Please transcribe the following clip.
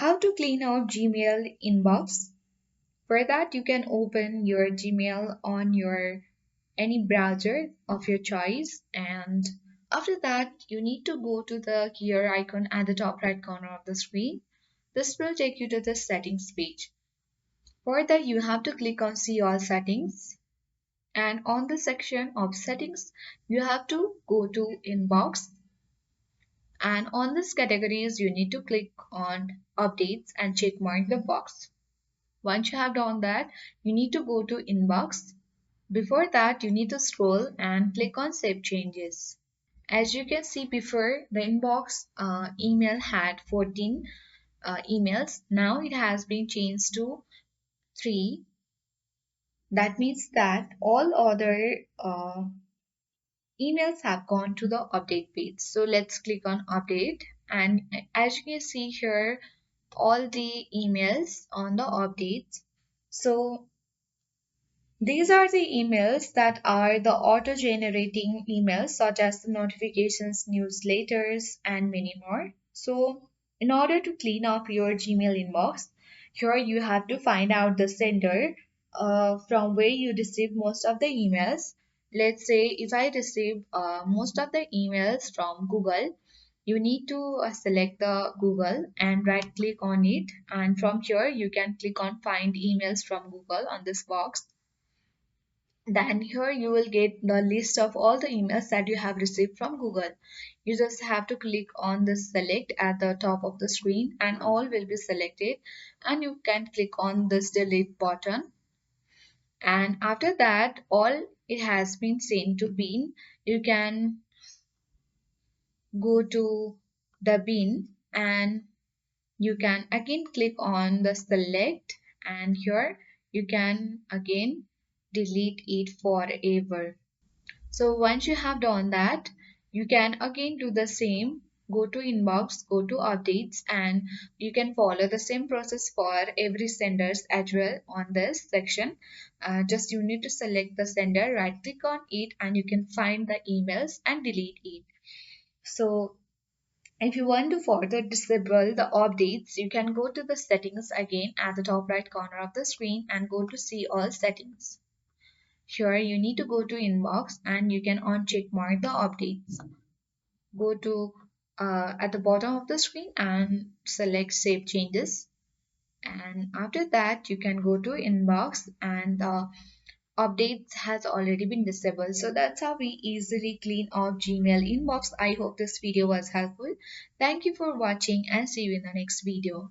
How to clean out Gmail inbox? For that, you can open your Gmail on your any browser of your choice, and after that you need to go to the gear icon at the top right corner of the screen. This will take you to the settings page. For that, you have to click on see all settings, and on the section of settings you have to go to inbox, and on this categories you need to click on updates and check mark the box. Once you have done that, you need to go to inbox. Before that, you need to scroll and click on save changes. As you can see before, the inbox email had 14 emails. Now it has been changed to 3. That means that all other emails have gone to the update page. So let's click on update. And as you can see here, all the emails on the updates. So these are the emails that are the auto-generating emails, such as the notifications, newsletters, and many more. So, in order to clean up your Gmail inbox, here you have to find out the sender from where you receive most of the emails. Let's say if I receive most of the emails from Google, you need to select the Google and right click on it, and from here you can click on find emails from Google on this box. Then here you will get the list of all the emails that you have received from Google. You just have to click on the select at the top of the screen and all will be selected, and you can click on this delete button, and after that all it has been sent to bin. You can go to the bin and you can again click on the select, and here you can again delete it forever. So once you have done that, you can again do the same. Go to inbox, go to updates, and you can follow the same process for every senders as well on this section. Just you need to select the sender, right click on it, and you can find the emails and delete it. So if you want to further disable the updates, you can go to the settings again at the top right corner of the screen and go to see all settings. Here you need to go to inbox and you can uncheck mark the updates. Go to at the bottom of the screen and select save changes. And after that you can go to inbox and the updates has already been disabled. So that's how we easily clean our Gmail inbox. I hope this video was helpful. Thank you for watching and see you in the next video.